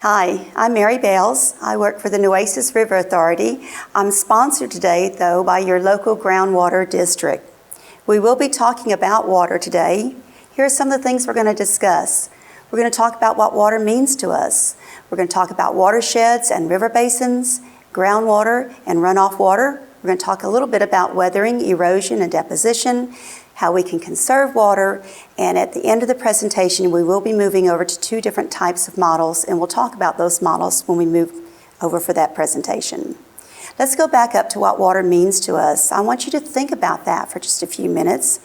Hi, I'm Mary Bales. I work for the Nueces River Authority. I'm sponsored today, though, by your local groundwater district. We will be talking about water today. Here are some of the things we're going to discuss. We're going to talk about what water means to us. We're going to talk about watersheds and river basins, groundwater and runoff water. We're going to talk a little bit about weathering, erosion, and deposition, how we can conserve water, and at the end of the presentation we will be moving over to two different types of models, and we'll talk about those models when we move over for that presentation. Let's go back up to what water means to us. I want you to think about that for just a few minutes.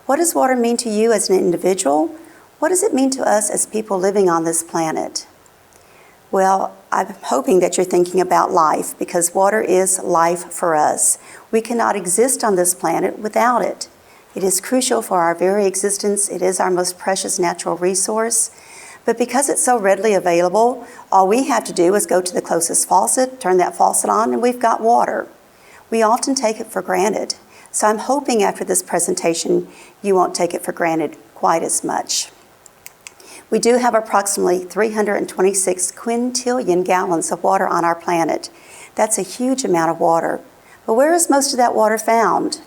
What does water mean to you as an individual? What does it mean to us as people living on this planet? Well, I'm hoping that you're thinking about life, because water is life for us. We cannot exist on this planet without it. It is crucial for our very existence. It is our most precious natural resource. But because it's so readily available, all we have to do is go to the closest faucet, turn that faucet on, and we've got water. We often take it for granted. So I'm hoping after this presentation, you won't take it for granted quite as much. We do have approximately 326 quintillion gallons of water on our planet. That's a huge amount of water. But where is most of that water found?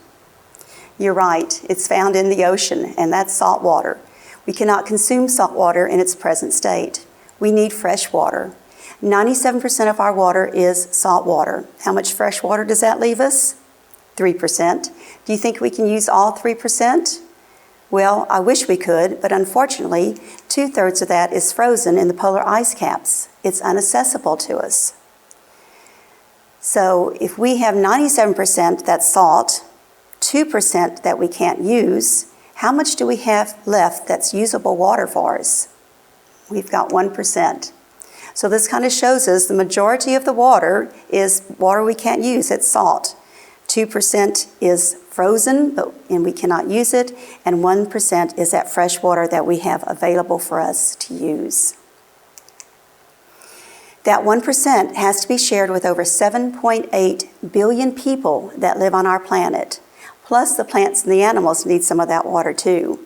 You're right, it's found in the ocean, and that's salt water. We cannot consume salt water in its present state. We need fresh water. 97% of our water is salt water. How much fresh water does that leave us? 3%. Do you think we can use all 3%? Well, I wish we could, but unfortunately, 2/3 of that is frozen in the polar ice caps. It's inaccessible to us. So if we have 97% that's salt, 2% that we can't use, how much do we have left that's usable water for us? We've got 1%. So this kind of shows us the majority of the water is water we can't use, it's salt. 2% is frozen, and we cannot use it, and 1% is that fresh water that we have available for us to use. That 1% has to be shared with over 7.8 billion people that live on our planet. Plus the plants and the animals need some of that water too.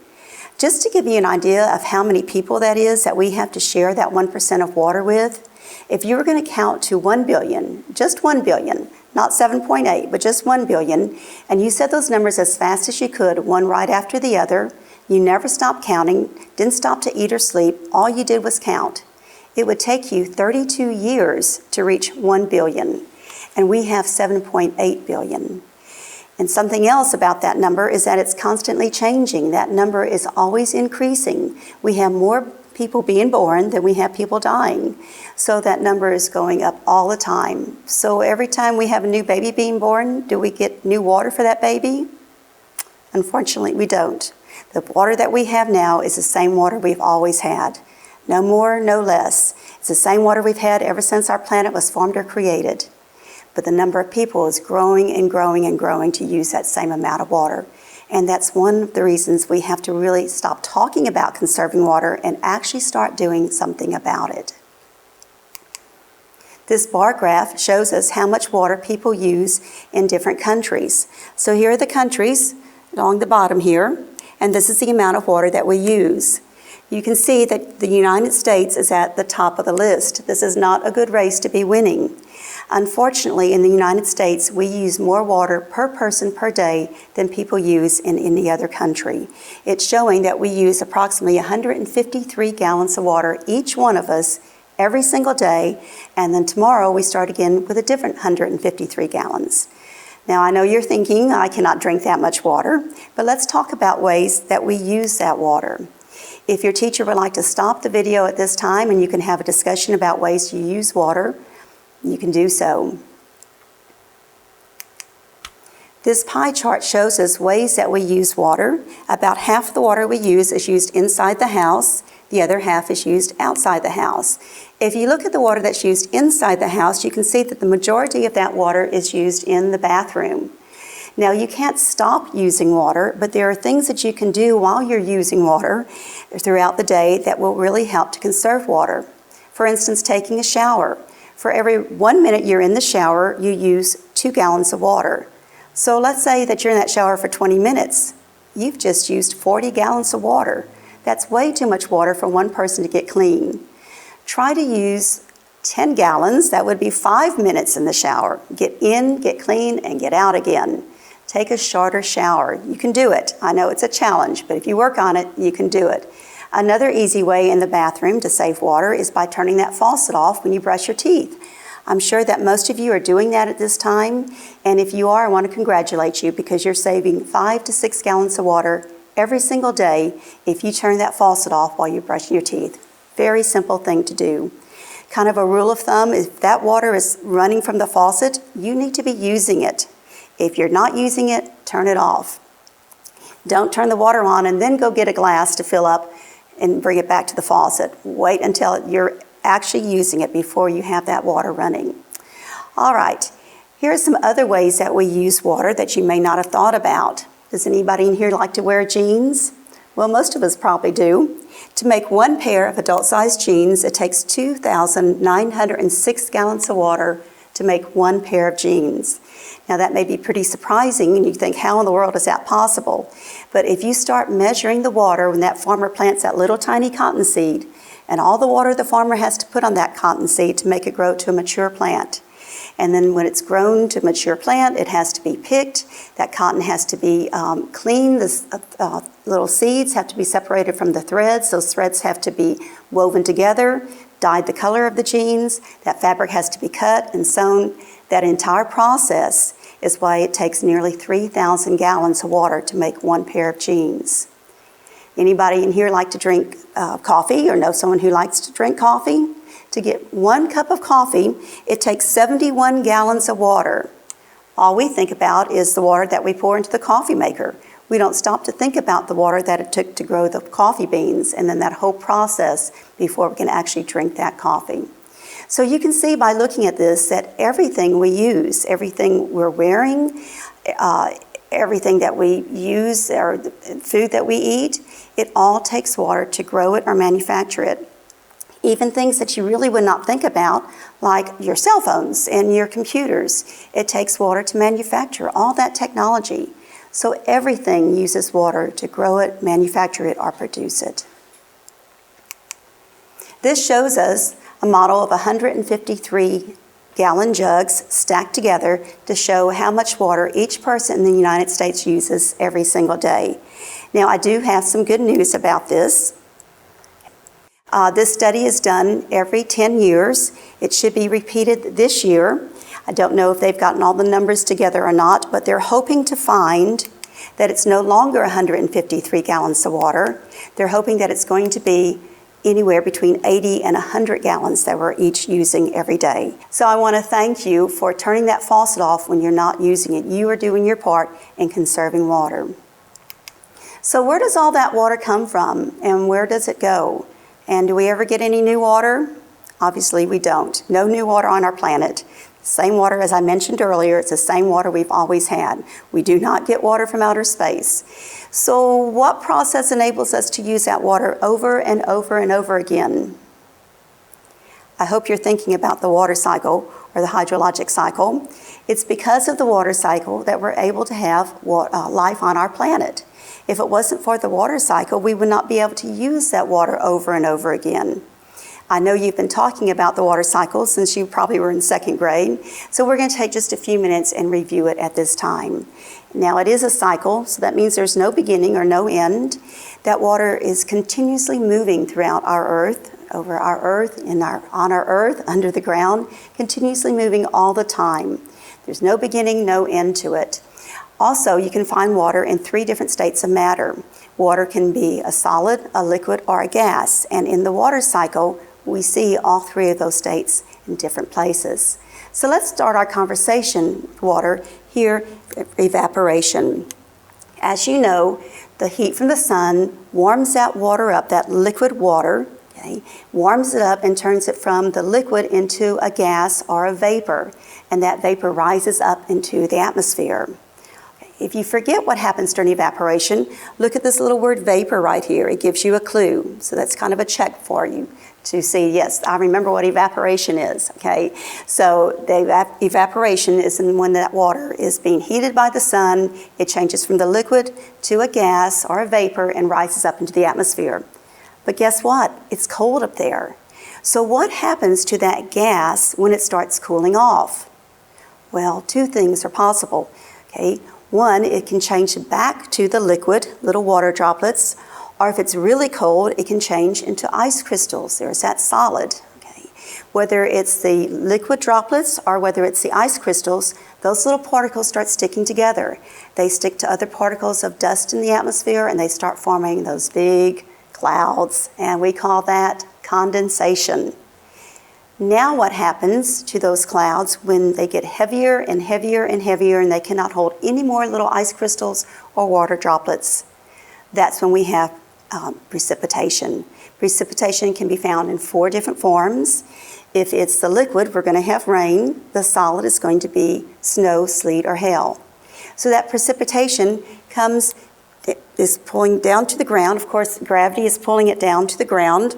Just to give you an idea of how many people that is that we have to share that 1% of water with, if you were going to count to 1 billion, just 1 billion, not 7.8, but just 1 billion, and you said those numbers as fast as you could, one right after the other, you never stopped counting, didn't stop to eat or sleep, all you did was count. It would take you 32 years to reach 1 billion, and we have 7.8 billion. And something else about that number is that it's constantly changing. That number is always increasing. We have more people being born than we have people dying. So that number is going up all the time. So every time we have a new baby being born, do we get new water for that baby? Unfortunately, we don't. The water that we have now is the same water we've always had. No more, no less. It's the same water we've had ever since our planet was formed or created. But the number of people is growing and growing and growing to use that same amount of water. And that's one of the reasons we have to really stop talking about conserving water and actually start doing something about it. This bar graph shows us how much water people use in different countries. So here are the countries along the bottom here, and this is the amount of water that we use. You can see that the United States is at the top of the list. This is not a good race to be winning. Unfortunately, in the United States, we use more water per person per day than people use in any other country. It's showing that we use approximately 153 gallons of water, each one of us, every single day, and then tomorrow we start again with a different 153 gallons. Now, I know you're thinking, I cannot drink that much water, but let's talk about ways that we use that water. If your teacher would like to stop the video at this time and you can have a discussion about ways you use water, you can do so. This pie chart shows us ways that we use water. About half the water we use is used inside the house. The other half is used outside the house. If you look at the water that's used inside the house, you can see that the majority of that water is used in the bathroom. Now, you can't stop using water, but there are things that you can do while you're using water throughout the day that will really help to conserve water. For instance, taking a shower. For every 1 minute you're in the shower, you use 2 gallons of water. So let's say that you're in that shower for 20 minutes. You've just used 40 gallons of water. That's way too much water for one person to get clean. Try to use 10 gallons, that would be 5 minutes in the shower. Get in, get clean, and get out again. Take a shorter shower. You can do it. I know it's a challenge, but if you work on it, you can do it. Another easy way in the bathroom to save water is by turning that faucet off when you brush your teeth. I'm sure that most of you are doing that at this time, and if you are, I want to congratulate you because you're saving 5 to 6 gallons of water every single day if you turn that faucet off while you're brushing your teeth. Very simple thing to do. Kind of a rule of thumb, if that water is running from the faucet, you need to be using it. If you're not using it, turn it off. Don't turn the water on and then go get a glass to fill up and bring it back to the faucet. Wait until you're actually using it before you have that water running. All right, here are some other ways that we use water that you may not have thought about. Does anybody in here like to wear jeans? Well, most of us probably do. To make one pair of adult-sized jeans, it takes 2,906 gallons of water to make one pair of jeans. Now that may be pretty surprising and you think, how in the world is that possible? But if you start measuring the water when that farmer plants that little tiny cottonseed and all the water the farmer has to put on that cottonseed to make it grow to a mature plant. And then when it's grown to a mature plant, it has to be picked. That cotton has to be cleaned. The little seeds have to be separated from the threads. Those threads have to be woven together, dyed the color of the jeans. That fabric has to be cut and sewn. That entire process is why it takes nearly 3,000 gallons of water to make one pair of jeans. Anybody in here like to drink coffee or know someone who likes to drink coffee? To get 1 cup of coffee, it takes 71 gallons of water. All we think about is the water that we pour into the coffee maker. We don't stop to think about the water that it took to grow the coffee beans and then that whole process before we can actually drink that coffee. So you can see by looking at this that everything we use, everything we're wearing, everything that we use, or the food that we eat, it all takes water to grow it or manufacture it. Even things that you really would not think about, like your cell phones and your computers, it takes water to manufacture all that technology. So everything uses water to grow it, manufacture it, or produce it. This shows us a model of 153 gallon jugs stacked together to show how much water each person in the United States uses every single day. Now, I do have some good news about this. This study is done every 10 years. It should be repeated this year. I don't know if they've gotten all the numbers together or not, but they're hoping to find that it's no longer 153 gallons of water. They're hoping that it's going to be anywhere between 80 and 100 gallons that we're each using every day. So I want to thank you for turning that faucet off when you're not using it. You are doing your part in conserving water. So where does all that water come from and where does it go? And do we ever get any new water? Obviously we don't. No new water on our planet. Same water as I mentioned earlier, it's the same water we've always had. We do not get water from outer space. So what process enables us to use that water over and over and over again? I hope you're thinking about the water cycle or the hydrologic cycle. It's because of the water cycle that we're able to have life on our planet. If it wasn't for the water cycle, we would not be able to use that water over and over again. I know you've been talking about the water cycle since you probably were in 2nd grade, so we're going to take just a few minutes and review it at this time. Now it is a cycle, so that means there's no beginning or no end. That water is continuously moving throughout our earth, over our earth, on our earth, under the ground, continuously moving all the time. There's no beginning, no end to it. Also, you can find water in 3 different states of matter. Water can be a solid, a liquid, or a gas, and in the water cycle, we see all 3 of those states in different places. So let's start our conversation with water here, evaporation. As you know, the heat from the sun warms that water up, that liquid water, okay, warms it up and turns it from the liquid into a gas or a vapor, and that vapor rises up into the atmosphere. If you forget what happens during evaporation, look at this little word vapor right here. It gives you a clue. So that's kind of a check for you to see, yes, I remember what evaporation is, okay? So the evaporation is when that water is being heated by the sun, it changes from the liquid to a gas or a vapor and rises up into the atmosphere. But guess what? It's cold up there. So what happens to that gas when it starts cooling off? Well, two things are possible. Okay, one, it can change back to the liquid, little water droplets, or if it's really cold, it can change into ice crystals. There's that solid. Okay, whether it's the liquid droplets or whether it's the ice crystals, those little particles start sticking together. They stick to other particles of dust in the atmosphere and they start forming those big clouds, and we call that condensation. Now what happens to those clouds when they get heavier and heavier and heavier and they cannot hold any more little ice crystals or water droplets? That's when we have precipitation. Precipitation can be found in 4 different forms. If it's the liquid, we're going to have rain. The solid is going to be snow, sleet, or hail. So that precipitation is pulling down to the ground. Of course, gravity is pulling it down to the ground.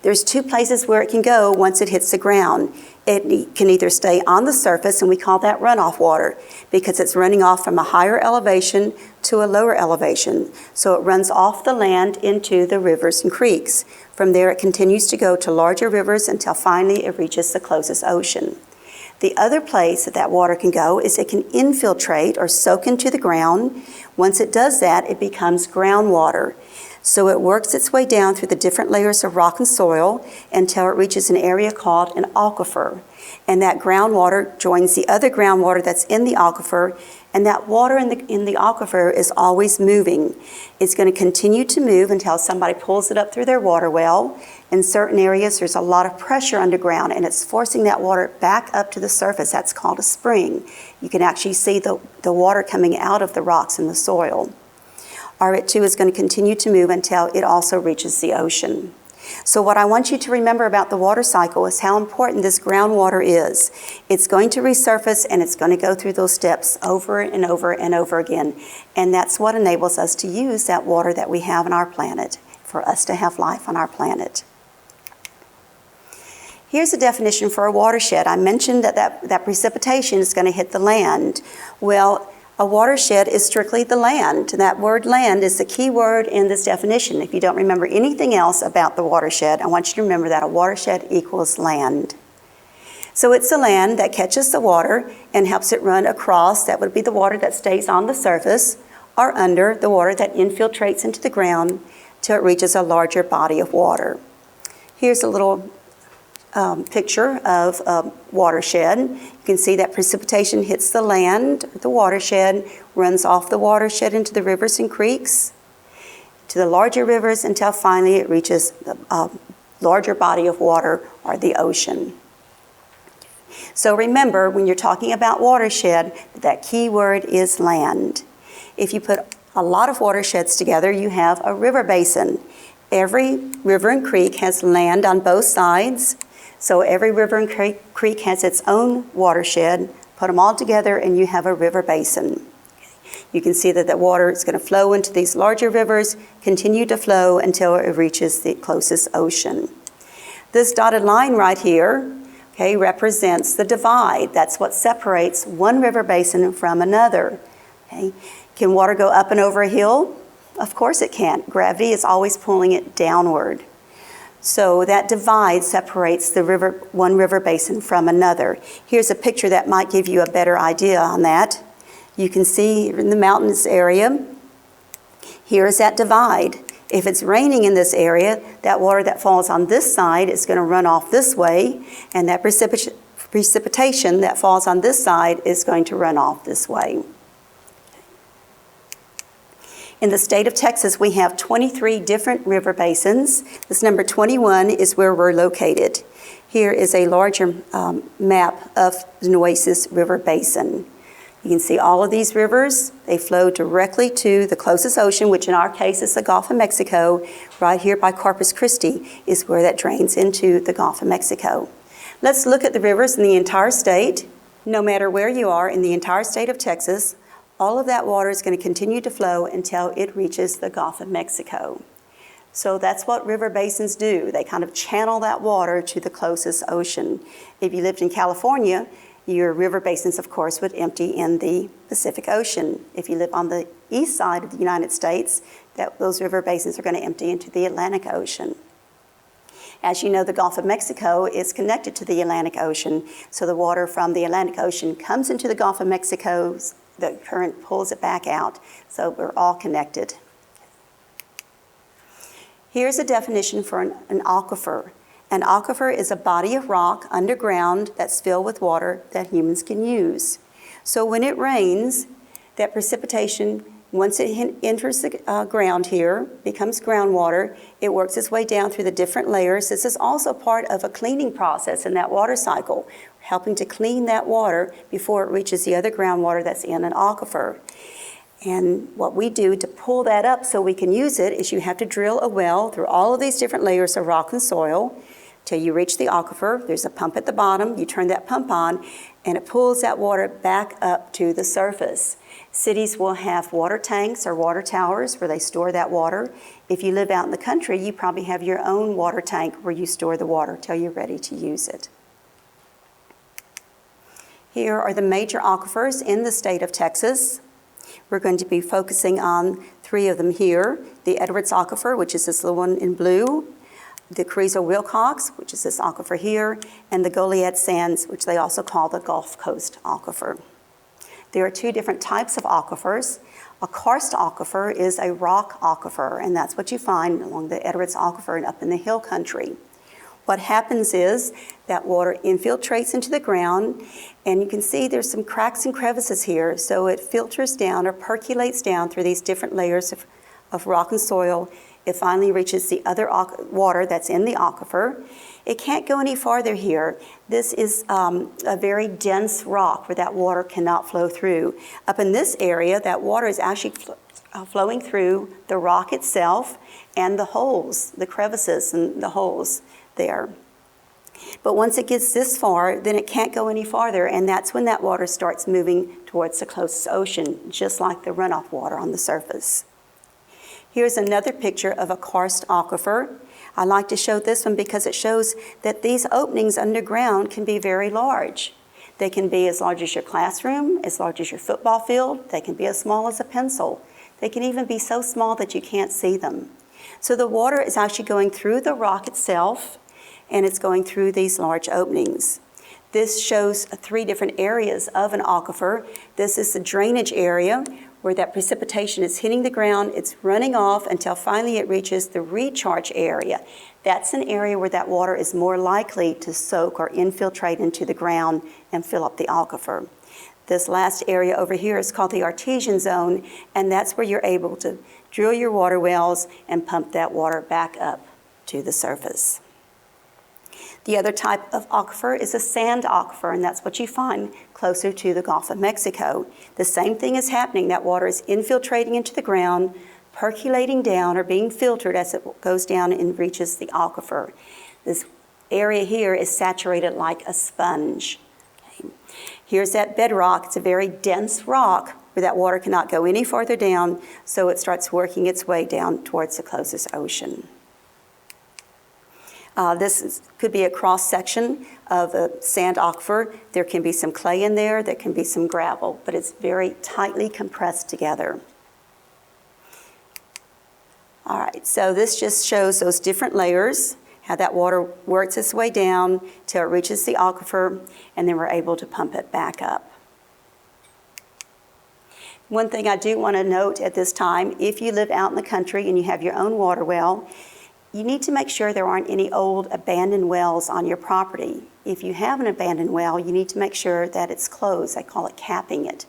There's 2 places where it can go once it hits the ground. It can either stay on the surface, and we call that runoff water, because it's running off from a higher elevation to a lower elevation. So it runs off the land into the rivers and creeks. From there, it continues to go to larger rivers until finally it reaches the closest ocean. The other place that water can go is it can infiltrate or soak into the ground. Once it does that, it becomes groundwater. So it works its way down through the different layers of rock and soil until it reaches an area called an aquifer. And that groundwater joins the other groundwater that's in the aquifer, and that water in the aquifer is always moving. It's going to continue to move until somebody pulls it up through their water well. In certain areas, there's a lot of pressure underground, and it's forcing that water back up to the surface. That's called a spring. You can actually see the water coming out of the rocks in the soil. Or it too is going to continue to move until it also reaches the ocean. So what I want you to remember about the water cycle is how important this groundwater is. It's going to resurface and it's going to go through those steps over and over and over again. And that's what enables us to use that water that we have on our planet, for us to have life on our planet. Here's a definition for a watershed. I mentioned that precipitation is going to hit the land. Well, a watershed is strictly the land. That word land is the key word in this definition. If you don't remember anything else about the watershed, I want you to remember that a watershed equals land. So it's the land that catches the water and helps it run across. That would be the water that stays on the surface, or under the water that infiltrates into the ground till it reaches a larger body of water. Here's a little picture of a watershed. You can see that precipitation hits the land, the watershed, runs off the watershed into the rivers and creeks, to the larger rivers until finally it reaches a larger body of water, or the ocean. So remember, when you're talking about watershed, that key word is land. If you put a lot of watersheds together, you have a river basin. Every river and creek has land on both sides. So every river and creek has its own watershed. Put them all together and you have a river basin. You can see that the water is going to flow into these larger rivers, continue to flow until it reaches the closest ocean. This dotted line right here, okay, represents the divide. That's what separates one river basin from another. Okay. Can water go up and over a hill? Of course it can. Gravity is always pulling it downward. So that divide separates one river basin from another. Here's a picture that might give you a better idea on that. You can see in the mountainous area, here is that divide. If it's raining in this area, that water that falls on this side is going to run off this way, and that precipitation that falls on this side is going to run off this way. In the state of Texas, we have 23 different river basins. This number 21 is where we're located. Here is a larger map of the Nueces River Basin. You can see all of these rivers. They flow directly to the closest ocean, which in our case is the Gulf of Mexico. Right here by Corpus Christi is where that drains into the Gulf of Mexico. Let's look at the rivers in the entire state. No matter where you are in the entire state of Texas, all of that water is going to continue to flow until it reaches the Gulf of Mexico. So that's what river basins do. They kind of channel that water to the closest ocean. If you lived in California, your river basins, of course, would empty in the Pacific Ocean. If you live on the east side of the United States, those river basins are going to empty into the Atlantic Ocean. As you know, the Gulf of Mexico is connected to the Atlantic Ocean, so the water from the Atlantic Ocean comes into the Gulf of Mexico, the current pulls it back out, so we're all connected. Here's a definition for an aquifer. An aquifer is a body of rock underground that's filled with water that humans can use. So when it rains, that precipitation, once it enters the ground here, becomes groundwater, it works its way down through the different layers. This is also part of a cleaning process in that water cycle, helping to clean that water before it reaches the other groundwater that's in an aquifer. And what we do to pull that up so we can use it is you have to drill a well through all of these different layers of rock and soil till you reach the aquifer. There's a pump at the bottom. You turn that pump on, and it pulls that water back up to the surface. Cities will have water tanks or water towers where they store that water. If you live out in the country, you probably have your own water tank where you store the water till you're ready to use it. Here are the major aquifers in the state of Texas. We're going to be focusing on 3 of them here. The Edwards Aquifer, which is this little one in blue, the Carrizo-Wilcox, which is this aquifer here, and the Goliad Sands, which they also call the Gulf Coast Aquifer. There are 2 different types of aquifers. A karst aquifer is a rock aquifer, and that's what you find along the Edwards Aquifer and up in the hill country. What happens is that water infiltrates into the ground, and you can see there's some cracks and crevices here, so it filters down or percolates down through these different layers of rock and soil. It finally reaches the other water that's in the aquifer. It can't go any farther here. This is a very dense rock where that water cannot flow through. Up in this area, that water is actually flowing through the rock itself and the holes, the crevices and the holes there. But once it gets this far, then it can't go any farther, and that's when that water starts moving towards the closest ocean, just like the runoff water on the surface. Here's another picture of a karst aquifer. I like to show this one because it shows that these openings underground can be very large. They can be as large as your classroom, as large as your football field. They can be as small as a pencil. They can even be so small that you can't see them. So the water is actually going through the rock itself, and it's going through these large openings. This shows 3 different areas of an aquifer. This is the drainage area where that precipitation is hitting the ground, it's running off until finally it reaches the recharge area. That's an area where that water is more likely to soak or infiltrate into the ground and fill up the aquifer. This last area over here is called the artesian zone, and that's where you're able to drill your water wells and pump that water back up to the surface. The other type of aquifer is a sand aquifer, and that's what you find closer to the Gulf of Mexico. The same thing is happening. That water is infiltrating into the ground, percolating down or being filtered as it goes down and reaches the aquifer. This area here is saturated like a sponge. Okay. Here's that bedrock. It's a very dense rock where that water cannot go any farther down, so it starts working its way down towards the closest ocean. Could be a cross-section of a sand aquifer. There can be some clay in there, there can be some gravel, but it's very tightly compressed together. All right, so this just shows those different layers, how that water works its way down till it reaches the aquifer, and then we're able to pump it back up. One thing I do want to note at this time, if you live out in the country and you have your own water well, you need to make sure there aren't any old abandoned wells on your property. If you have an abandoned well, you need to make sure that it's closed. I call it capping it.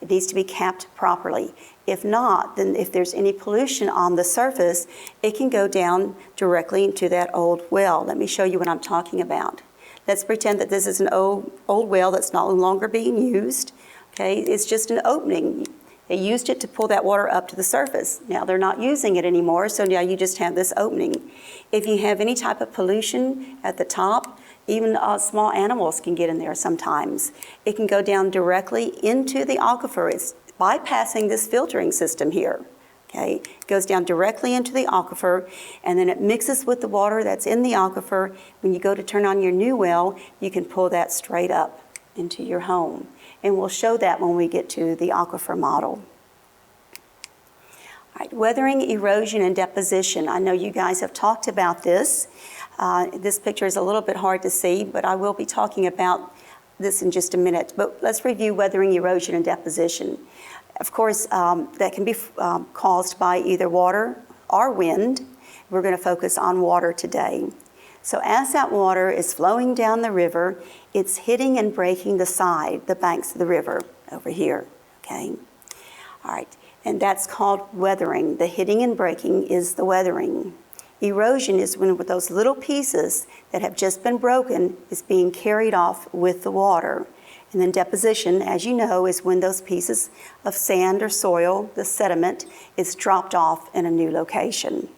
It needs to be capped properly. If not, then if there's any pollution on the surface, it can go down directly into that old well. Let me show you what I'm talking about. Let's pretend that this is an old well that's no longer being used. Okay, it's just an opening. They used it to pull that water up to the surface. Now they're not using it anymore, so now you just have this opening. If you have any type of pollution at the top, even small animals can get in there sometimes. It can go down directly into the aquifer. It's bypassing this filtering system here. Okay, it goes down directly into the aquifer, and then it mixes with the water that's in the aquifer. When you go to turn on your new well, you can pull that straight up into your home. And we'll show that when we get to the aquifer model. All right, weathering, erosion, and deposition. I know you guys have talked about this. This picture is a little bit hard to see, but I will be talking about this in just a minute. But let's review weathering, erosion, and deposition. Of course, that can be caused by either water or wind. We're going to focus on water today. So as that water is flowing down the river, it's hitting and breaking the banks of the river over here, okay? All right, and that's called weathering. The hitting and breaking is the weathering. Erosion is when those little pieces that have just been broken is being carried off with the water. And then deposition, as you know, is when those pieces of sand or soil, the sediment, is dropped off in a new location.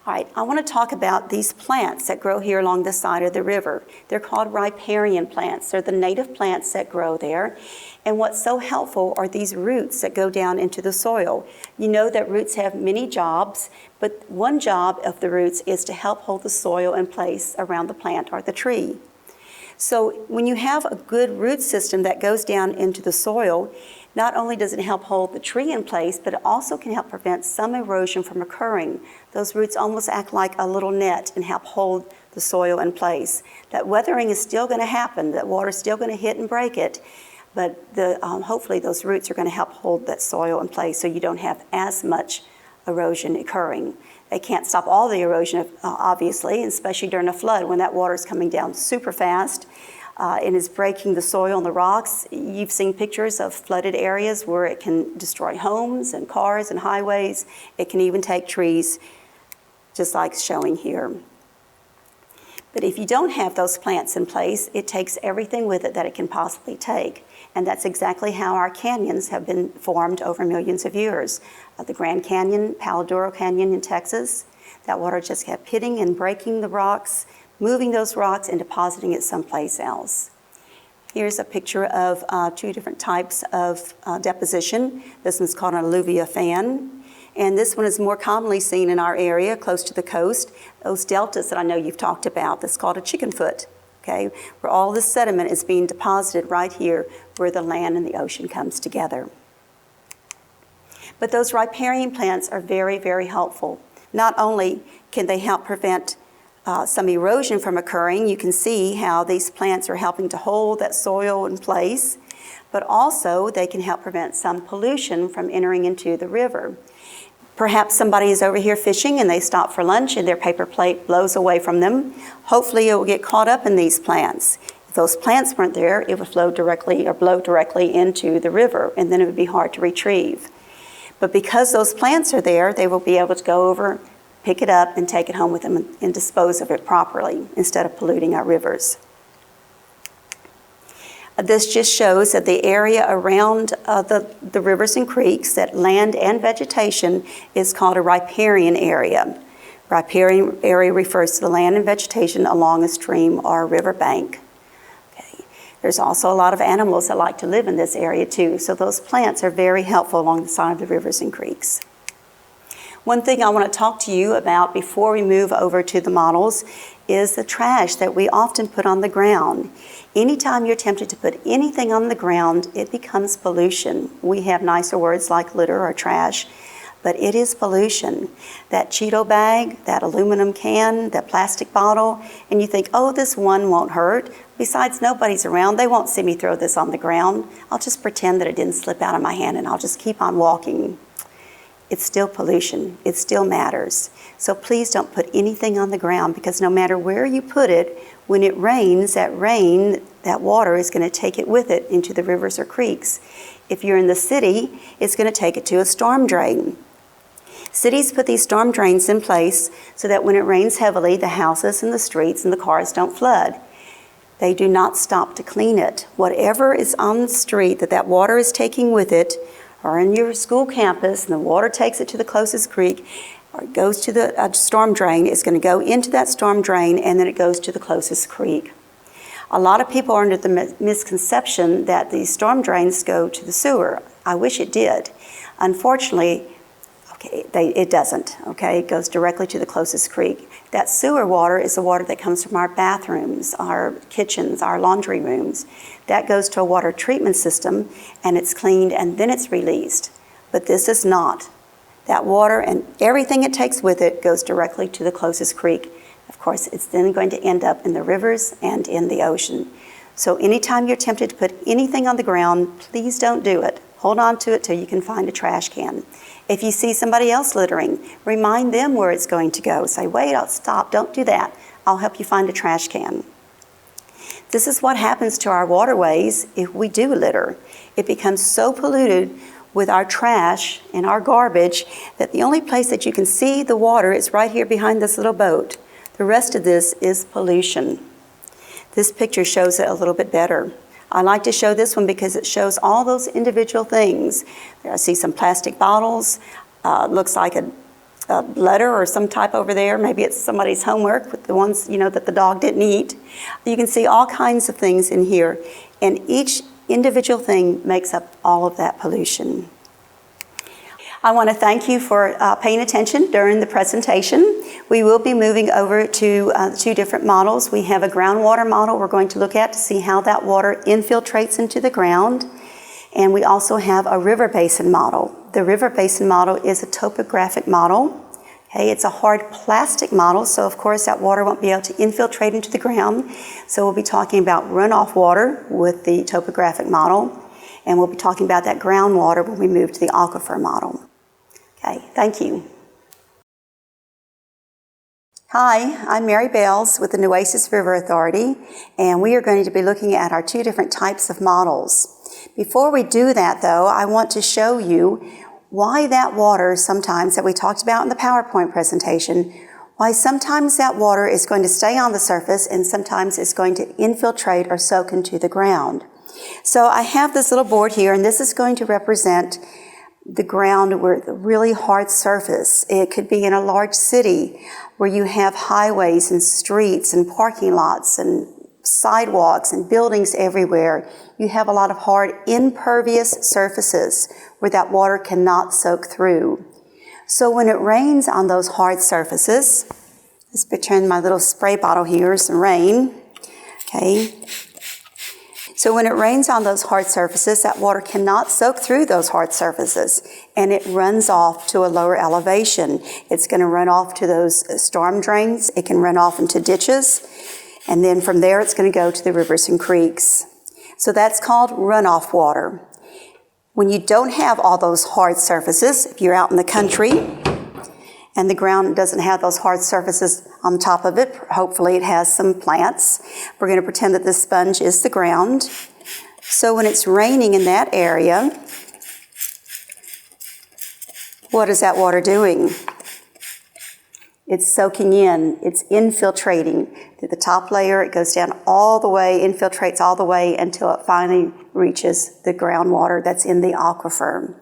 All right, I want to talk about these plants that grow here along the side of the river. They're called riparian plants. They're the native plants that grow there. And what's so helpful are these roots that go down into the soil. You know that roots have many jobs, but one job of the roots is to help hold the soil in place around the plant or the tree. So when you have a good root system that goes down into the soil, not only does it help hold the tree in place, but it also can help prevent some erosion from occurring. Those roots almost act like a little net and help hold the soil in place. That weathering is still going to happen. That water's still going to hit and break it, but hopefully those roots are going to help hold that soil in place so you don't have as much erosion occurring. They can't stop all the erosion, obviously, especially during a flood when that water is coming down super fast and is breaking the soil and the rocks. You've seen pictures of flooded areas where it can destroy homes and cars and highways. It can even take trees, just like showing here. But if you don't have those plants in place, it takes everything with it that it can possibly take. And that's exactly how our canyons have been formed over millions of years. The Grand Canyon, Palo Duro Canyon in Texas, that water just kept hitting and breaking the rocks, moving those rocks and depositing it someplace else. Here's a picture of two different types of deposition. This one's called an alluvia fan. And this one is more commonly seen in our area, close to the coast. Those deltas that I know you've talked about, that's called a chicken foot, okay? Where all the sediment is being deposited right here where the land and the ocean comes together. But those riparian plants are very, very helpful. Not only can they help prevent some erosion from occurring, you can see how these plants are helping to hold that soil in place, but also they can help prevent some pollution from entering into the river. Perhaps somebody is over here fishing and they stop for lunch and their paper plate blows away from them. Hopefully it will get caught up in these plants. If those plants weren't there, it would flow directly or blow directly into the river, and then it would be hard to retrieve. But because those plants are there, they will be able to go over, pick it up, and take it home with them and dispose of it properly instead of polluting our rivers. This just shows that the area around the rivers and creeks, that land and vegetation, is called a riparian area. Riparian area refers to the land and vegetation along a stream or a river bank. Okay. There's also a lot of animals that like to live in this area too, so those plants are very helpful along the side of the rivers and creeks. One thing I want to talk to you about before we move over to the models is the trash that we often put on the ground. Anytime you're tempted to put anything on the ground, it becomes pollution. We have nicer words like litter or trash, but it is pollution. That Cheeto bag, that aluminum can, that plastic bottle, and you think, oh, this one won't hurt. Besides, nobody's around. They won't see me throw this on the ground. I'll just pretend that it didn't slip out of my hand and I'll just keep on walking. It's still pollution. It still matters. So please don't put anything on the ground, because no matter where you put it, when it rains, that water is going to take it with it into the rivers or creeks. If you're in the city, it's going to take it to a storm drain. Cities put these storm drains in place so that when it rains heavily, the houses and the streets and the cars don't flood. They do not stop to clean it. Whatever is on the street that water is taking with it, or in your school campus, and the water takes it to the closest creek, or it goes to the storm drain, it's going to go into that storm drain, and then it goes to the closest creek. A lot of people are under the misconception that these storm drains go to the sewer. I wish it did. Unfortunately, it doesn't, okay? It goes directly to the closest creek. That sewer water is the water that comes from our bathrooms, our kitchens, our laundry rooms. That goes to a water treatment system, and it's cleaned, and then it's released. But this is not. That water and everything it takes with it goes directly to the closest creek. Of course, it's then going to end up in the rivers and in the ocean. So anytime you're tempted to put anything on the ground, please don't do it. Hold on to it till you can find a trash can. If you see somebody else littering, remind them where it's going to go. Say, wait, stop, don't do that. I'll help you find a trash can. This is what happens to our waterways if we do litter. It becomes so polluted with our trash and our garbage that the only place that you can see the water is right here behind this little boat. The rest of this is pollution. This picture shows it a little bit better. I like to show this one because it shows all those individual things. I see some plastic bottles, looks like a letter or some type over there. Maybe it's somebody's homework with the ones, that the dog didn't eat. You can see all kinds of things in here, and each individual thing makes up all of that pollution. I want to thank you for paying attention during the presentation. We will be moving over to two different models. We have a groundwater model we're going to look at to see how that water infiltrates into the ground. And we also have a river basin model. The river basin model is a topographic model. Okay, it's a hard plastic model, so of course that water won't be able to infiltrate into the ground. So we'll be talking about runoff water with the topographic model, and we'll be talking about that groundwater when we move to the aquifer model. Okay, thank you. Hi, I'm Mary Bales with the Nueces River Authority, and we are going to be looking at our two different types of models. Before we do that, though, I want to show you why that water sometimes that we talked about in the PowerPoint presentation, why sometimes that water is going to stay on the surface and sometimes it's going to infiltrate or soak into the ground. So I have this little board here, and this is going to represent the ground where the really hard surface. It could be in a large city where you have highways and streets and parking lots and sidewalks and buildings everywhere. You have a lot of hard impervious surfaces where that water cannot soak through. So when it rains on those hard surfaces, let's pretend my little spray bottle here is some rain. Okay. So when it rains on those hard surfaces, that water cannot soak through those hard surfaces, and it runs off to a lower elevation. It's going to run off to those storm drains. It can run off into ditches, and then from there it's going to go to the rivers and creeks. So that's called runoff water. When you don't have all those hard surfaces, if you're out in the country and the ground doesn't have those hard surfaces on top of it, hopefully it has some plants. We're going to pretend that this sponge is the ground. So when it's raining in that area, what is that water doing? It's soaking in, it's infiltrating through the top layer. It goes down all the way, infiltrates all the way until it finally reaches the groundwater that's in the aquifer.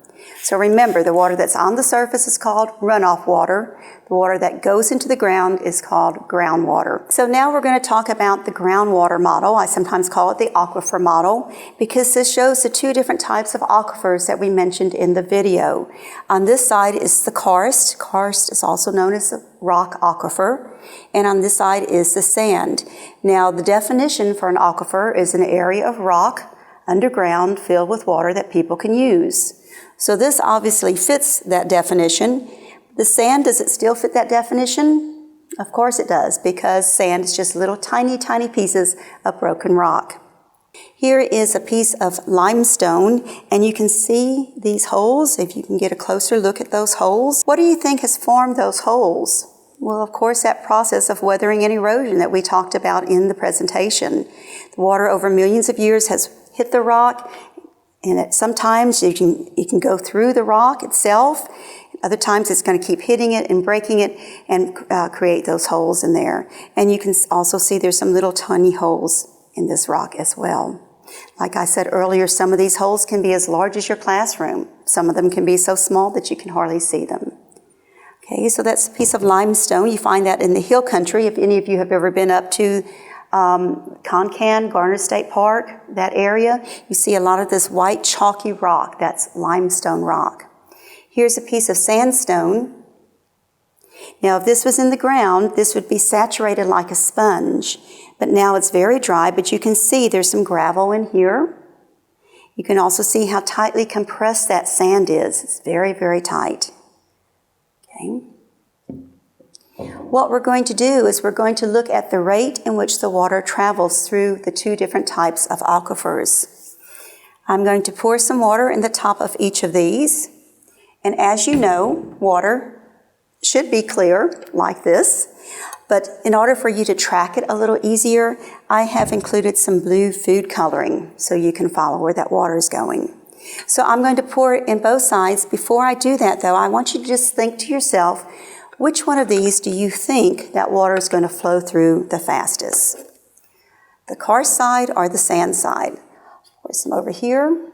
So remember, the water that's on the surface is called runoff water. The water that goes into the ground is called groundwater. So now we're going to talk about the groundwater model. I sometimes call it the aquifer model because this shows the two different types of aquifers that we mentioned in the video. On this side is the karst. Karst is also known as the rock aquifer. And on this side is the sand. Now, the definition for an aquifer is an area of rock underground filled with water that people can use. So this obviously fits that definition. The sand, does it still fit that definition? Of course it does, because sand is just little tiny, tiny pieces of broken rock. Here is a piece of limestone, and you can see these holes, if you can get a closer look at those holes. What do you think has formed those holes? Well, of course, that process of weathering and erosion that we talked about in the presentation. The water over millions of years has hit the rock, and sometimes you can go through the rock itself. Other times it's going to keep hitting it and breaking it and create those holes in there. And you can also see there's some little tiny holes in this rock as well. Like I said earlier, some of these holes can be as large as your classroom. Some of them can be so small that you can hardly see them. Okay, so that's a piece of limestone. You find that in the hill country. If any of you have ever been up to Concan, Garner State Park, that area, you see a lot of this white chalky rock. That's limestone rock. Here's a piece of sandstone. Now, if this was in the ground, this would be saturated like a sponge. But now it's very dry, but you can see there's some gravel in here. You can also see how tightly compressed that sand is. It's very, very tight. Okay. What we're going to do is we're going to look at the rate in which the water travels through the two different types of aquifers. I'm going to pour some water in the top of each of these. And as you know, water should be clear like this. But in order for you to track it a little easier, I have included some blue food coloring so you can follow where that water is going. So I'm going to pour it in both sides. Before I do that, though, I want you to just think to yourself, which one of these do you think that water is going to flow through the fastest? The karst side or the sand side? Pour some over here.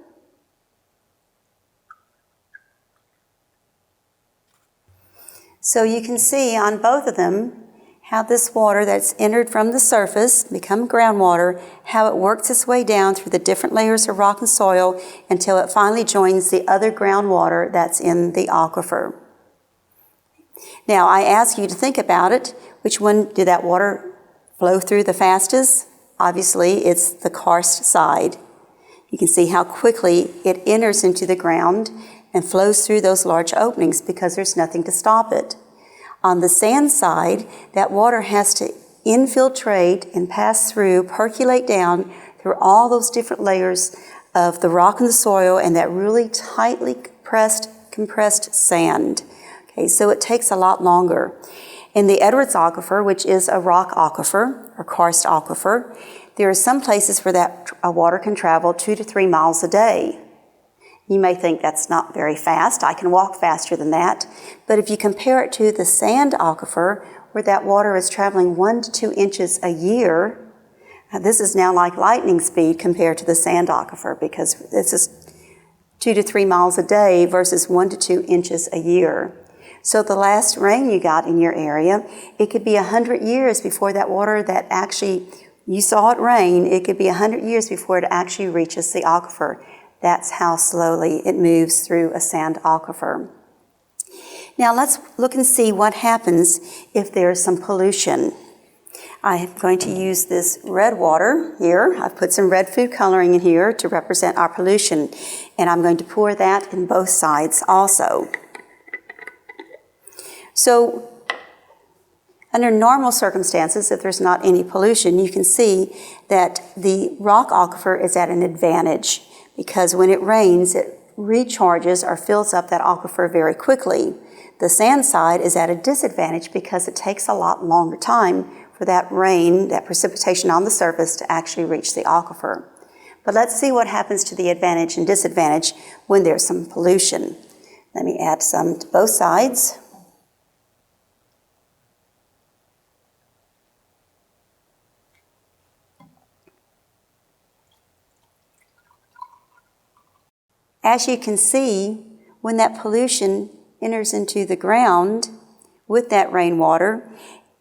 So you can see on both of them how this water that's entered from the surface, become groundwater, how it works its way down through the different layers of rock and soil until it finally joins the other groundwater that's in the aquifer. Now, I ask you to think about it. Which one did that water flow through the fastest? Obviously, it's the karst side. You can see how quickly it enters into the ground and flows through those large openings because there's nothing to stop it. On the sand side, that water has to infiltrate and pass through, percolate down through all those different layers of the rock and the soil and that really tightly compressed sand. Okay, so it takes a lot longer. In the Edwards aquifer, which is a rock aquifer or karst aquifer, there are some places where that water can travel 2 to 3 miles a day. You may think that's not very fast. I can walk faster than that. But if you compare it to the sand aquifer, where that water is traveling 1 to 2 inches a year, this is now like lightning speed compared to the sand aquifer because this is 2 to 3 miles a day versus 1 to 2 inches a year. So the last rain you got in your area, it could be 100 years before that water that actually, you saw it rain, it could be 100 years before it actually reaches the aquifer. That's how slowly it moves through a sand aquifer. Now let's look and see what happens if there's some pollution. I'm going to use this red water here. I've put some red food coloring in here to represent our pollution, and I'm going to pour that in both sides also. So under normal circumstances, if there's not any pollution, you can see that the rock aquifer is at an advantage because when it rains, it recharges or fills up that aquifer very quickly. The sand side is at a disadvantage because it takes a lot longer time for that rain, that precipitation on the surface to actually reach the aquifer. But let's see what happens to the advantage and disadvantage when there's some pollution. Let me add some to both sides. As you can see, when that pollution enters into the ground with that rainwater,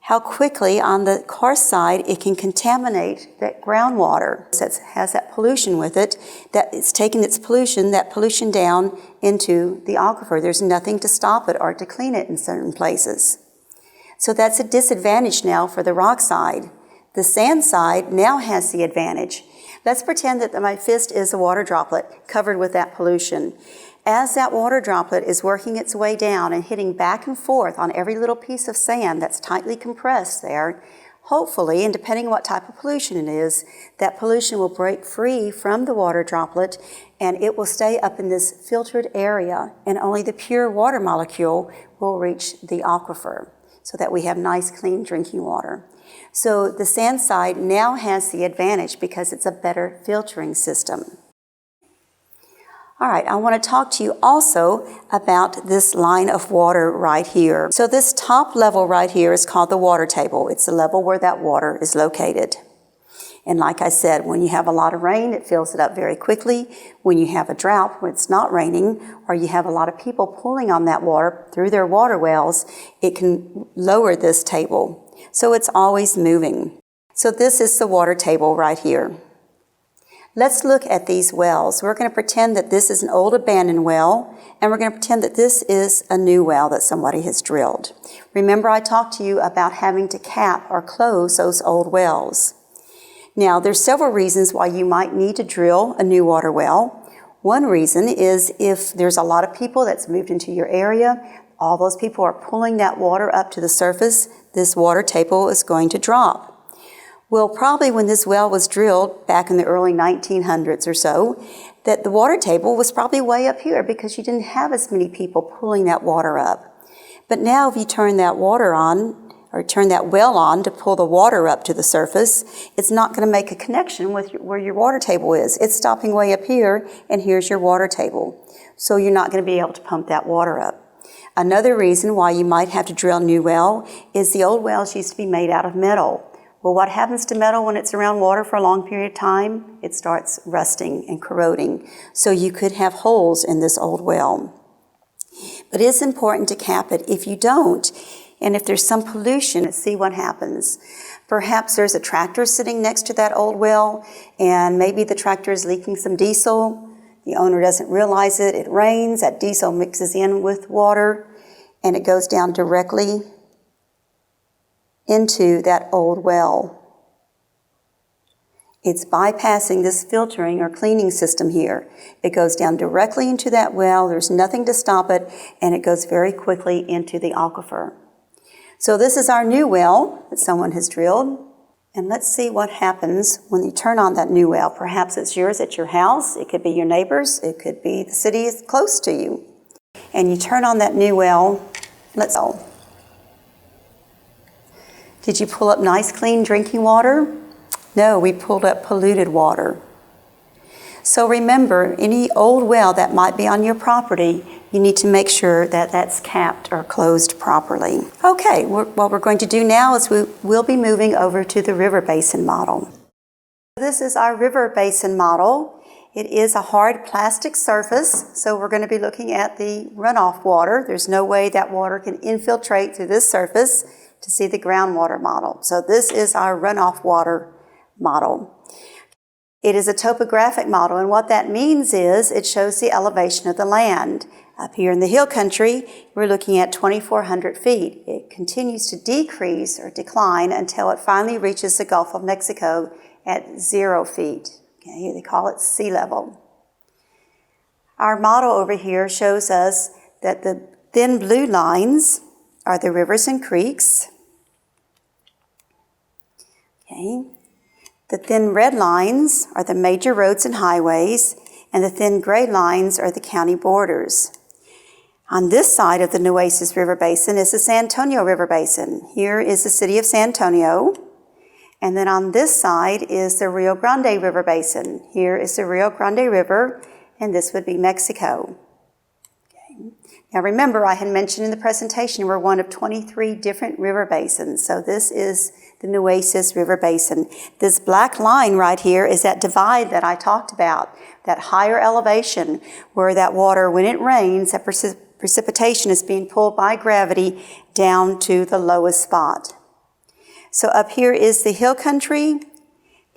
how quickly on the karst side it can contaminate that groundwater that has that pollution with it, that it's taking that pollution down into the aquifer. There's nothing to stop it or to clean it in certain places. So that's a disadvantage now for the rock side. The sand side now has the advantage. Let's pretend that my fist is a water droplet covered with that pollution. As that water droplet is working its way down and hitting back and forth on every little piece of sand that's tightly compressed there, hopefully, and depending on what type of pollution it is, that pollution will break free from the water droplet and it will stay up in this filtered area and only the pure water molecule will reach the aquifer so that we have nice, clean drinking water. So the sand side now has the advantage because it's a better filtering system. All right, I want to talk to you also about this line of water right here. So this top level right here is called the water table. It's the level where that water is located. And like I said, when you have a lot of rain, it fills it up very quickly. When you have a drought, when it's not raining, or you have a lot of people pulling on that water through their water wells, it can lower this table. So it's always moving. So this is the water table right here. Let's look at these wells. We're going to pretend that this is an old abandoned well, and we're going to pretend that this is a new well that somebody has drilled. Remember I talked to you about having to cap or close those old wells. Now, there's several reasons why you might need to drill a new water well. One reason is if there's a lot of people that's moved into your area, all those people are pulling that water up to the surface, this water table is going to drop. Well, probably when this well was drilled back in the early 1900s or so, that the water table was probably way up here because you didn't have as many people pulling that water up. But now if you turn that water on, or turn that well on to pull the water up to the surface, it's not going to make a connection with where your water table is. It's stopping way up here, and here's your water table. So you're not going to be able to pump that water up. Another reason why you might have to drill a new well is the old wells used to be made out of metal. Well, what happens to metal when it's around water for a long period of time? It starts rusting and corroding. So you could have holes in this old well. But it's important to cap it. If you don't, and if there's some pollution, see what happens. Perhaps there's a tractor sitting next to that old well, and maybe the tractor is leaking some diesel. The owner doesn't realize it. It rains, that diesel mixes in with water, and it goes down directly into that old well. It's bypassing this filtering or cleaning system here. It goes down directly into that well. There's nothing to stop it, and it goes very quickly into the aquifer. So this is our new well that someone has drilled. And let's see what happens when you turn on that new well. Perhaps it's yours at your house. It could be your neighbors. It could be the city close to you. And you turn on that new well. Let's go. Did you pull up nice, clean drinking water? No, we pulled up polluted water. So remember, any old well that might be on your property, you need to make sure that that's capped or closed properly. Okay, what we're going to do now is we'll be moving over to the river basin model. This is our river basin model. It is a hard plastic surface, so we're going to be looking at the runoff water. There's no way that water can infiltrate through this surface to see the groundwater model. So this is our runoff water model. It is a topographic model, and what that means is it shows the elevation of the land. Up here in the hill country, we're looking at 2,400 feet. It continues to decrease or decline until it finally reaches the Gulf of Mexico at 0 feet. Okay, they call it sea level. Our model over here shows us that the thin blue lines are the rivers and creeks. Okay. The thin red lines are the major roads and highways, and the thin gray lines are the county borders. On this side of the Nueces River Basin is the San Antonio River Basin. Here is the city of San Antonio. And then on this side is the Rio Grande River Basin. Here is the Rio Grande River, and this would be Mexico. Okay. Now remember, I had mentioned in the presentation we're one of 23 different river basins. So this is the Nueces River Basin. This black line right here is that divide that I talked about, that higher elevation where that water, when it rains, that precipitation is being pulled by gravity down to the lowest spot. So up here is the hill country.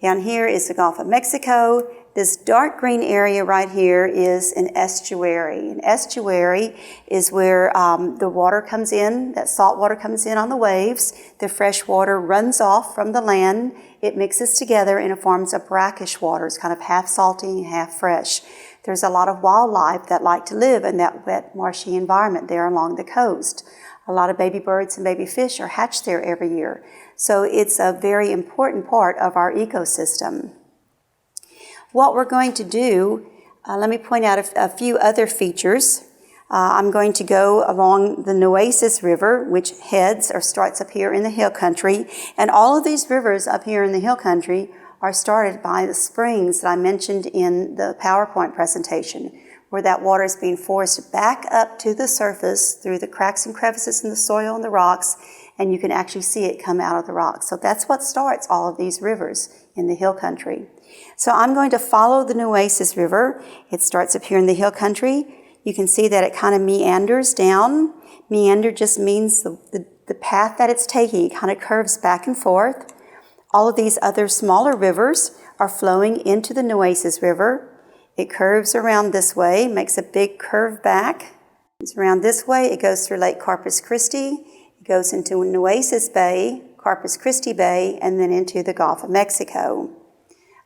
Down here is the Gulf of Mexico. This dark green area right here is an estuary. An estuary is where the water comes in, that salt water comes in on the waves. The fresh water runs off from the land. It mixes together and it forms a brackish water. It's kind of half salty, half fresh. There's a lot of wildlife that like to live in that wet, marshy environment there along the coast. A lot of baby birds and baby fish are hatched there every year. So it's a very important part of our ecosystem. What we're going to do, let me point out a few other features. I'm going to go along the Nueces River, which heads or starts up here in the hill country. And all of these rivers up here in the hill country are started by the springs that I mentioned in the PowerPoint presentation, where that water is being forced back up to the surface through the cracks and crevices in the soil and the rocks, and you can actually see it come out of the rocks. So that's what starts all of these rivers in the hill country. So I'm going to follow the Nueces River. It starts up here in the hill country. You can see that it kind of meanders down. Meander just means the path that it's taking. It kind of curves back and forth. All of these other smaller rivers are flowing into the Nueces River. It curves around this way, makes a big curve back. It's around this way. It goes through Lake Corpus Christi. It goes into Nueces Bay, Corpus Christi Bay, and then into the Gulf of Mexico.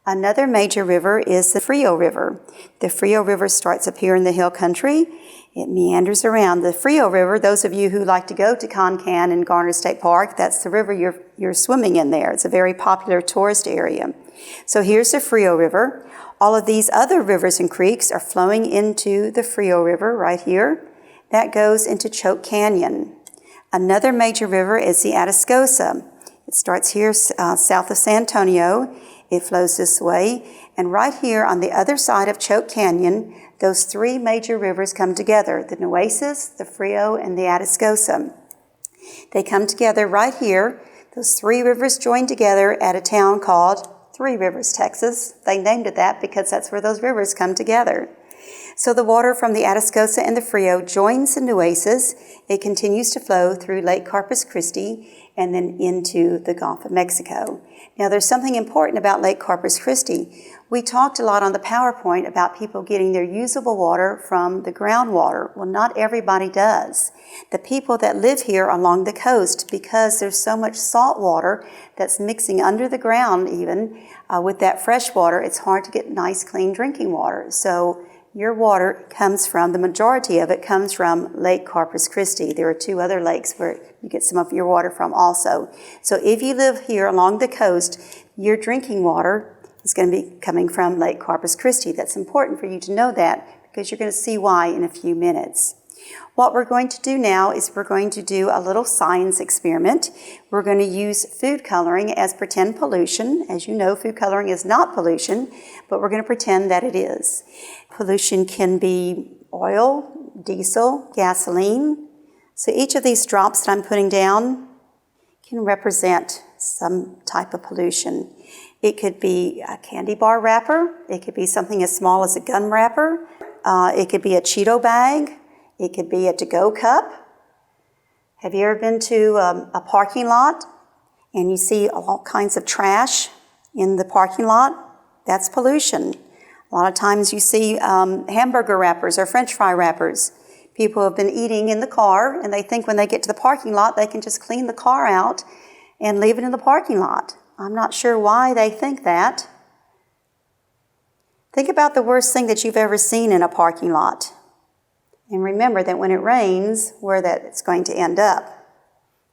Another major river is the Frio River. The Frio River starts up here in the hill country. It meanders around. The Frio River, those of you who like to go to Concan and Garner State Park, that's the river you're swimming in there. It's a very popular tourist area. So here's the Frio River. All of these other rivers and creeks are flowing into the Frio River right here. That goes into Choke Canyon. Another major river is the Atascosa. It starts here south of San Antonio. It flows this way. And right here on the other side of Choke Canyon, those three major rivers come together, the Nueces, the Frio, and the Atascosa. They come together right here. Those three rivers join together at a town called Three Rivers, Texas. They named it that because that's where those rivers come together. So the water from the Atascosa and the Frio joins the Nueces. It continues to flow through Lake Corpus Christi and then into the Gulf of Mexico. Now there's something important about Lake Corpus Christi. We talked a lot on the PowerPoint about people getting their usable water from the groundwater. Well, not everybody does. The people that live here along the coast, because there's so much salt water that's mixing under the ground even with that fresh water, it's hard to get nice, clean drinking water. So your water comes from, the majority of it comes from Lake Corpus Christi. There are two other lakes where you get some of your water from also. So if you live here along the coast, your drinking water is going to be coming from Lake Corpus Christi. That's important for you to know that because you're going to see why in a few minutes. What we're going to do now is we're going to do a little science experiment. We're going to use food coloring as pretend pollution. As you know, food coloring is not pollution, but we're going to pretend that it is. Pollution can be oil, diesel, gasoline. So each of these drops that I'm putting down can represent some type of pollution. It could be a candy bar wrapper. It could be something as small as a gum wrapper. It could be a Cheeto bag. It could be a to-go cup. Have you ever been to a parking lot and you see all kinds of trash in the parking lot? That's pollution. A lot of times you see hamburger wrappers or French fry wrappers. People have been eating in the car and they think when they get to the parking lot they can just clean the car out and leave it in the parking lot. I'm not sure why they think that. Think about the worst thing that you've ever seen in a parking lot. And remember that when it rains, where that it's going to end up.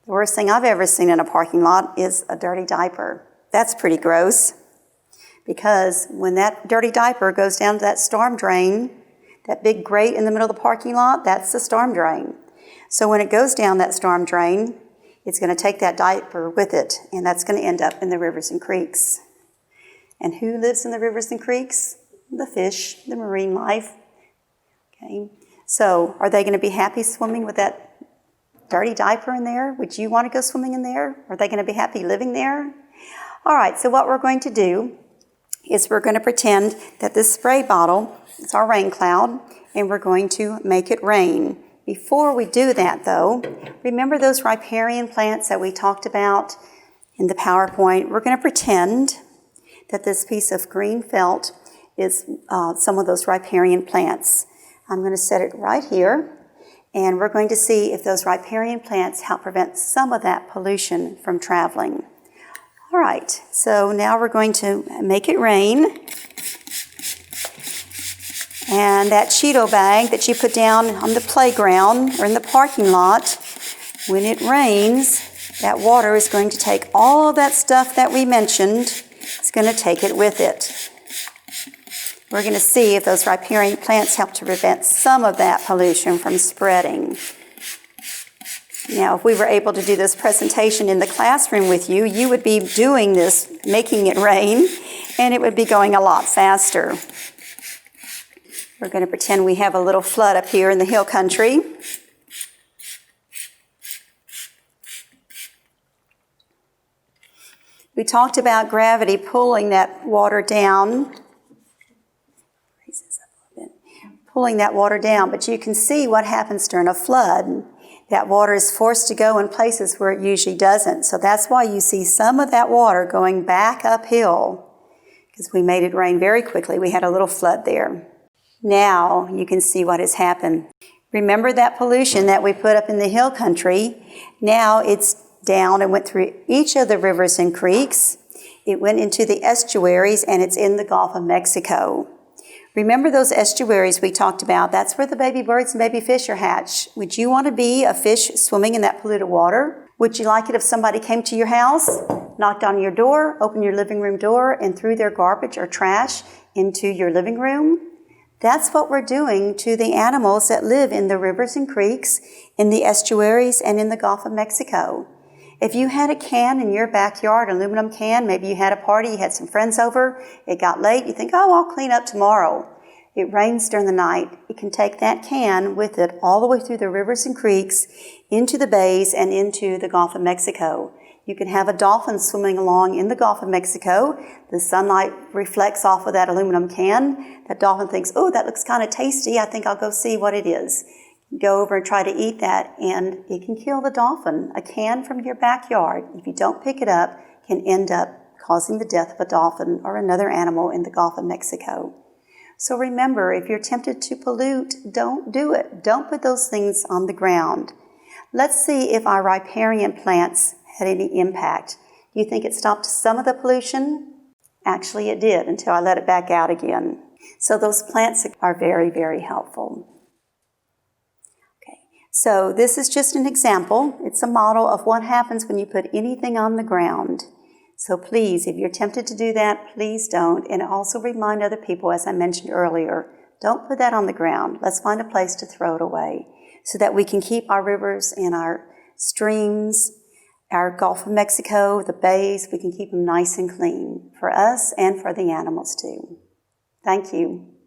The worst thing I've ever seen in a parking lot is a dirty diaper. That's pretty gross. Because when that dirty diaper goes down to that storm drain, that big grate in the middle of the parking lot, that's the storm drain. So when it goes down that storm drain, it's going to take that diaper with it, and that's going to end up in the rivers and creeks. And who lives in the rivers and creeks? The fish, the marine life. Okay. So are they going to be happy swimming with that dirty diaper in there? Would you want to go swimming in there? Are they going to be happy living there? All right, so what we're going to do is we're going to pretend that this spray bottle is our rain cloud, and we're going to make it rain. Before we do that, though, remember those riparian plants that we talked about in the PowerPoint? We're going to pretend that this piece of green felt is some of those riparian plants. I'm going to set it right here, and we're going to see if those riparian plants help prevent some of that pollution from traveling. All right, so now we're going to make it rain. And that Cheeto bag that you put down on the playground or in the parking lot, when it rains, that water is going to take all of that stuff that we mentioned. It's going to take it with it. We're going to see if those riparian plants help to prevent some of that pollution from spreading. Now, if we were able to do this presentation in the classroom with you, you would be doing this, making it rain, and it would be going a lot faster. We're going to pretend we have a little flood up here in the hill country. We talked about gravity pulling that water down. Pulling that water down, but you can see what happens during a flood. That water is forced to go in places where it usually doesn't. So that's why you see some of that water going back uphill, because we made it rain very quickly. We had a little flood there. Now you can see what has happened. Remember that pollution that we put up in the hill country? Now it's down and went through each of the rivers and creeks. It went into the estuaries, and it's in the Gulf of Mexico. Remember those estuaries we talked about? That's where the baby birds and baby fish are hatched. Would you want to be a fish swimming in that polluted water? Would you like it if somebody came to your house, knocked on your door, opened your living room door, and threw their garbage or trash into your living room? That's what we're doing to the animals that live in the rivers and creeks, in the estuaries, and in the Gulf of Mexico. If you had a can in your backyard, an aluminum can, maybe you had a party, you had some friends over, it got late, you think, oh, I'll clean up tomorrow. It rains during the night. You can take that can with it all the way through the rivers and creeks, into the bays, and into the Gulf of Mexico. You can have a dolphin swimming along in the Gulf of Mexico. The sunlight reflects off of that aluminum can. That dolphin thinks, oh, that looks kind of tasty. I think I'll go see what it is. Go over and try to eat that, and it can kill the dolphin. A can from your backyard, if you don't pick it up, can end up causing the death of a dolphin or another animal in the Gulf of Mexico. So remember, if you're tempted to pollute, don't do it. Don't put those things on the ground. Let's see if our riparian plants had any impact. Do you think it stopped some of the pollution? Actually, it did, until I let it back out again. So those plants are very, very helpful. So this is just an example. It's a model of what happens when you put anything on the ground. So please, if you're tempted to do that, please don't. And also remind other people, as I mentioned earlier, don't put that on the ground. Let's find a place to throw it away so that we can keep our rivers and our streams, our Gulf of Mexico, the bays, we can keep them nice and clean for us and for the animals too. Thank you.